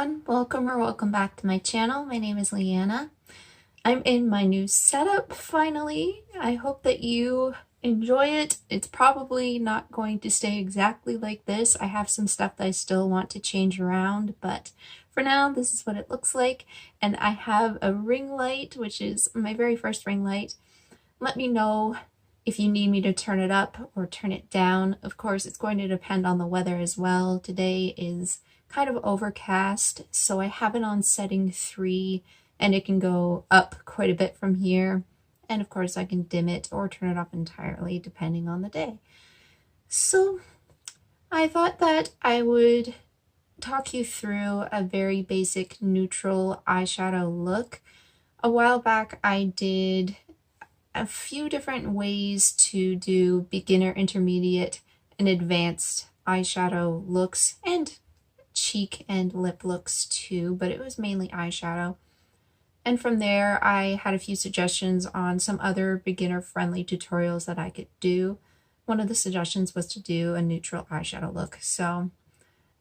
everyone, welcome or welcome back to my channel. My name is Liana. I'm in my new setup finally. I hope that you enjoy it. It's probably not going to stay exactly like this. I have some stuff that I still want to change around, but for now this is what it looks like. And I have a ring light, which is my very first ring light. Let me know if you need me to turn it up or turn it down. Of course, it's going to depend on the weather as well. Today is kind of overcast, so I have it on setting 3, and it can go up quite a bit from here. And of course, I can dim it or turn it off entirely depending on the day. So I thought that I would talk you through a very basic neutral eyeshadow look. A while back, I did a few different ways to do beginner, intermediate, and advanced eyeshadow looks, and cheek and lip looks too, but it was mainly eyeshadow. And from there, I had a few suggestions on some other beginner-friendly tutorials that I could do. One of the suggestions was to do a neutral eyeshadow look, so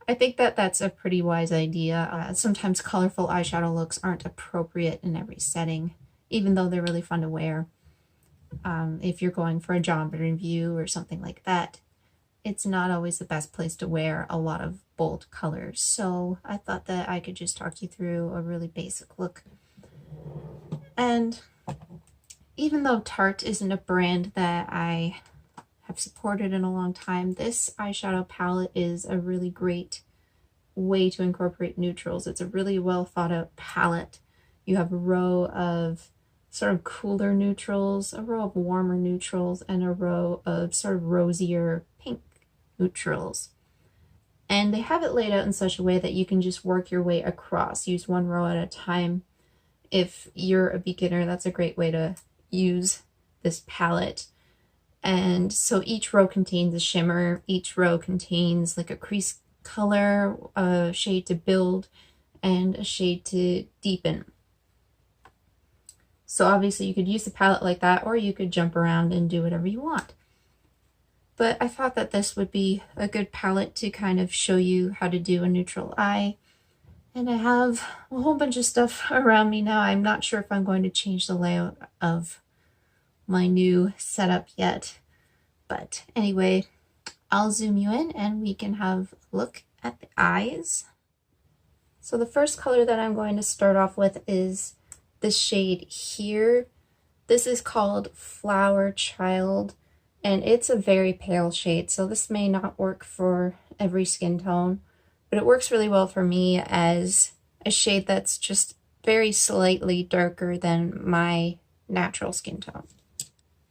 I think that that's a pretty wise idea. Sometimes colorful eyeshadow looks aren't appropriate in every setting, even though they're really fun to wear. If you're going for a job interview or something like that, it's not always the best place to wear a lot of bold colors. So I thought that I could just talk you through a really basic look. And even though Tarte isn't a brand that I have supported in a long time, this eyeshadow palette is a really great way to incorporate neutrals. It's a really well thought out palette. You have a row of sort of cooler neutrals, a row of warmer neutrals, and a row of sort of rosier pink neutrals. And they have it laid out in such a way that you can just work your way across, use one row at a time. If you're a beginner, that's a great way to use this palette. And so each row contains a shimmer, each row contains like a crease color, a shade to build, and a shade to deepen. So obviously you could use the palette like that, or you could jump around and do whatever you want. But I thought that this would be a good palette to kind of show you how to do a neutral eye. And I have a whole bunch of stuff around me now. I'm not sure if I'm going to change the layout of my new setup yet. But anyway, I'll zoom you in and we can have a look at the eyes. So the first color that I'm going to start off with is this shade here. This is called Flower Child, and it's a very pale shade, so this may not work for every skin tone, but it works really well for me as a shade that's just very slightly darker than my natural skin tone.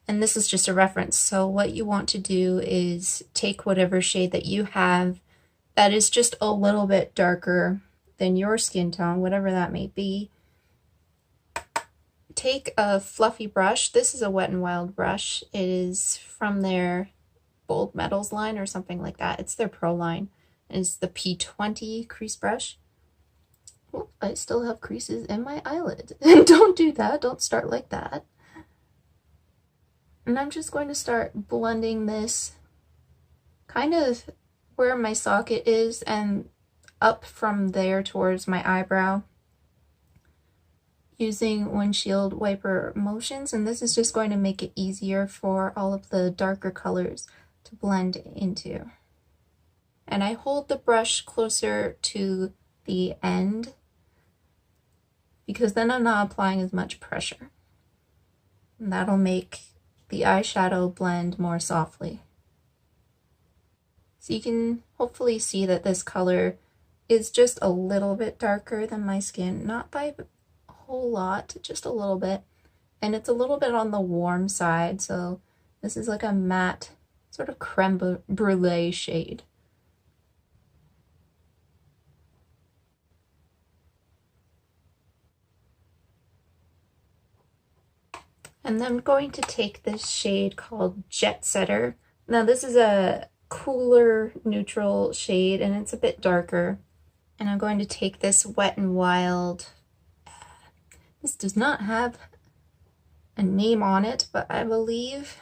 And this is just a reference, so what you want to do is take whatever shade that you have that is just a little bit darker than your skin tone, whatever that may be. Take a fluffy brush. This is a Wet n Wild brush. It is from their Bold Metals line or something like that. It's their pro line. It's the P20 crease brush. Oh, I still have creases in my eyelid. Don't do that. Don't start like that. And I'm just going to start blending this kind of where my socket is and up from there towards my eyebrow, using windshield wiper motions, and this is just going to make it easier for all of the darker colors to blend into. And I hold the brush closer to the end because then I'm not applying as much pressure. And that'll make the eyeshadow blend more softly. So you can hopefully see that this color is just a little bit darker than my skin, not by whole lot, just a little bit, and it's a little bit on the warm side, so this is like a matte sort of creme brulee shade. And then I'm going to take this shade called Jet Setter. Now this is a cooler neutral shade and it's a bit darker, and I'm going to take this Wet n Wild. This does not have a name on it, but I believe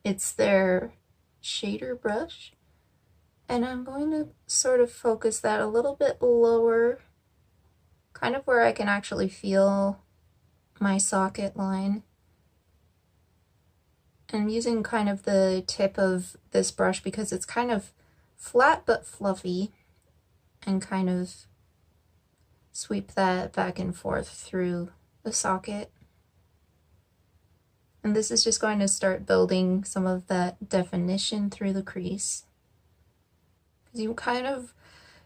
it's their shader brush. And I'm going to sort of focus that a little bit lower, kind of where I can actually feel my socket line. I'm using kind of the tip of this brush because it's kind of flat but fluffy, and kind of sweep that back and forth through the socket. And this is just going to start building some of that definition through the crease. Because you kind of,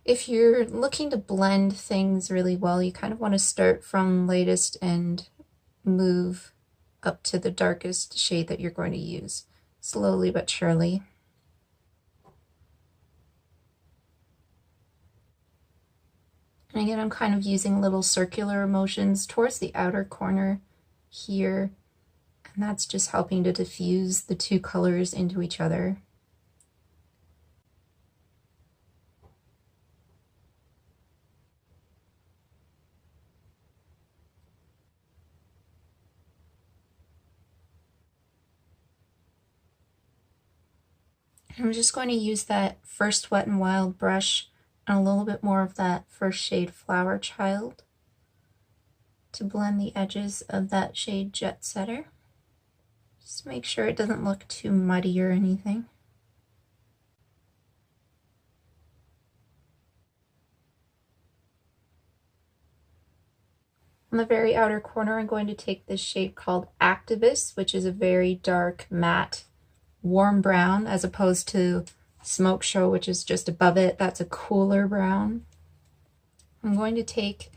if you're looking to blend things really well, you kind of want to start from lightest and move up to the darkest shade that you're going to use, slowly but surely. And again, I'm kind of using little circular motions towards the outer corner here, and that's just helping to diffuse the two colors into each other. I'm just going to use that first Wet n Wild brush and a little bit more of that first shade Flower Child to blend the edges of that shade Jet Setter. Just make sure it doesn't look too muddy or anything. On the very outer corner, I'm going to take this shade called Activist, which is a very dark, matte, warm brown, as opposed to Smoke Show, which is just above it. That's a cooler brown. I'm going to take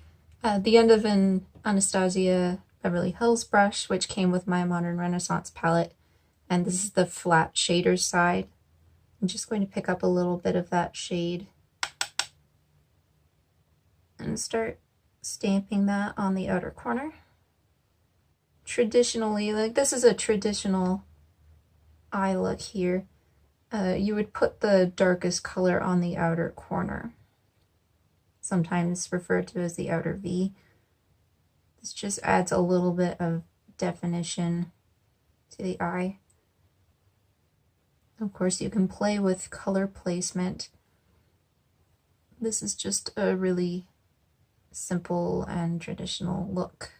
the end of an Anastasia Beverly Hills brush, which came with my Modern Renaissance palette, and this is the flat shader side. I'm just going to pick up a little bit of that shade and start stamping that on the outer corner. Traditionally, like this is a traditional eye look here, you would put the darkest color on the outer corner, sometimes referred to as the outer V. This just adds a little bit of definition to the eye. Of course, you can play with color placement. This is just a really simple and traditional look.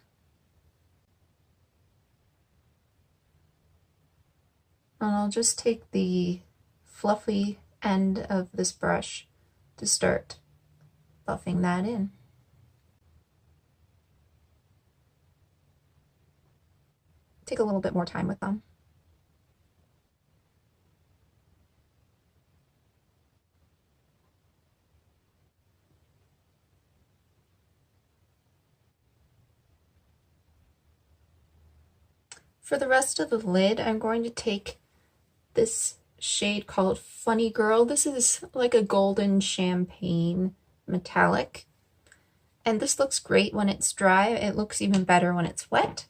And I'll just take the fluffy end of this brush to start buffing that in. Take a little bit more time with them. For the rest of the lid, I'm going to take this shade called Funny Girl. This is like a golden champagne metallic. And this looks great when it's dry. It looks even better when it's wet.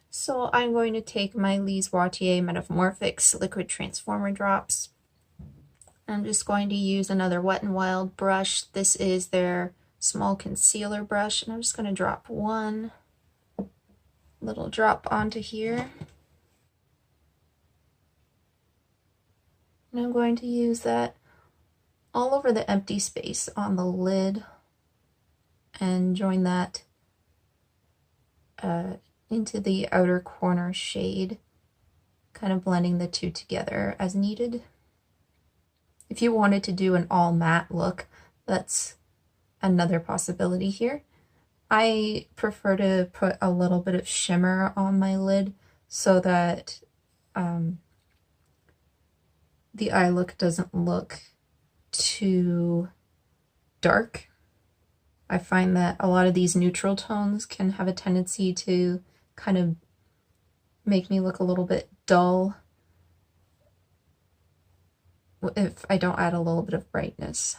So I'm going to take my Lise Watier Metamorphics Liquid Transformer drops. I'm just going to use another Wet n Wild brush. This is their small concealer brush, and I'm just going to drop one little drop onto here. And I'm going to use that all over the empty space on the lid and join that into the outer corner shade, kind of blending the two together as needed. If you wanted to do an all matte look, that's another possibility here. I prefer to put a little bit of shimmer on my lid so that the eye look doesn't look too dark. I find that a lot of these neutral tones can have a tendency to kind of make me look a little bit dull if I don't add a little bit of brightness.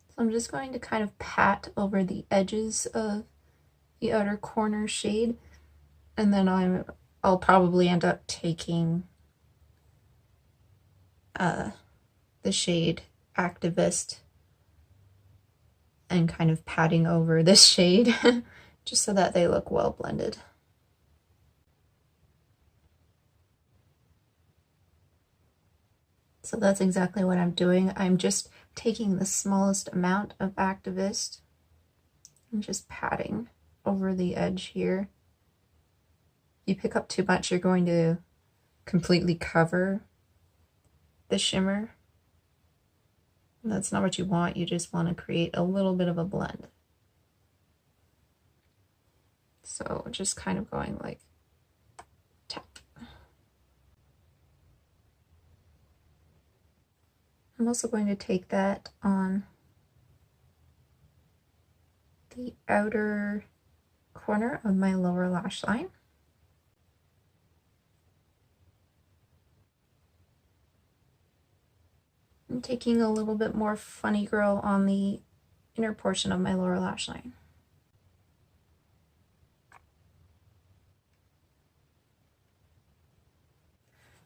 So I'm just going to kind of pat over the edges of the outer corner shade, and then I'll probably end up taking the shade Activist and kind of patting over this shade just so that they look well blended. So So that's exactly what I'm doing. I'm just taking the smallest amount of Activist and just patting over the edge here. If you pick up too much, you're going to completely cover the shimmer. And that's not what you want. You just want to create a little bit of a blend. So just kind of going like tap. I'm also going to take that on the outer corner of my lower lash line. I'm taking a little bit more Funny Girl on the inner portion of my lower lash line.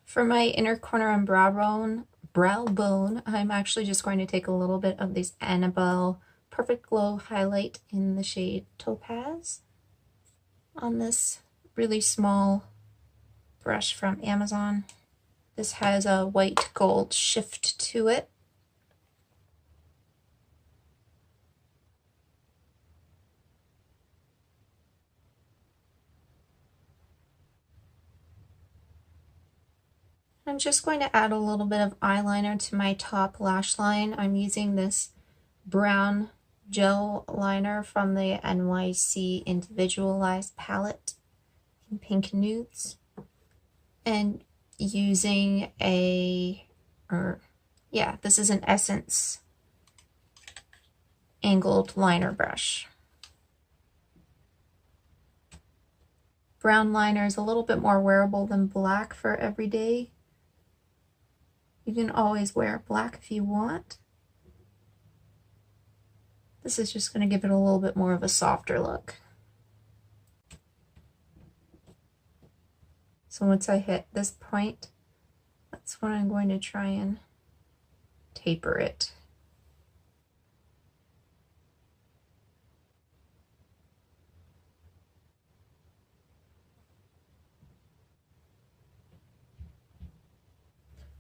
For my inner corner and brow bone, I'm actually just going to take a little bit of this Annabelle Perfect Glow highlight in the shade Topaz on this really small brush from Amazon. This has a white gold shift to it. I'm just going to add a little bit of eyeliner to my top lash line. I'm using this brown gel liner from the NYC Individualeyes Palette in Pink Nudes, and using this is an Essence angled liner brush. Brown liner is a little bit more wearable than black for every day. You can always wear black if you want. This is just going to give it a little bit more of a softer look. So once I hit this point, that's when I'm going to try and taper it.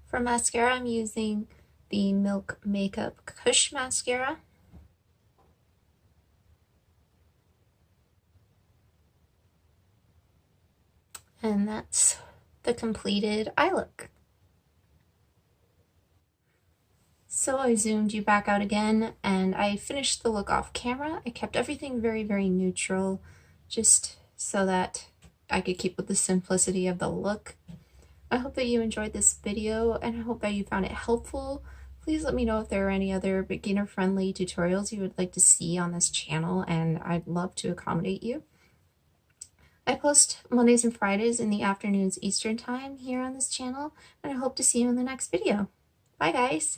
For mascara, I'm using the Milk Makeup Kush mascara. And that's the completed eye look. So I zoomed you back out again, and I finished the look off camera. I kept everything very, very neutral, just so that I could keep with the simplicity of the look. I hope that you enjoyed this video, and I hope that you found it helpful. Please let me know if there are any other beginner-friendly tutorials you would like to see on this channel, and I'd love to accommodate you. I post Mondays and Fridays in the afternoons Eastern time here on this channel, and I hope to see you in the next video. Bye guys!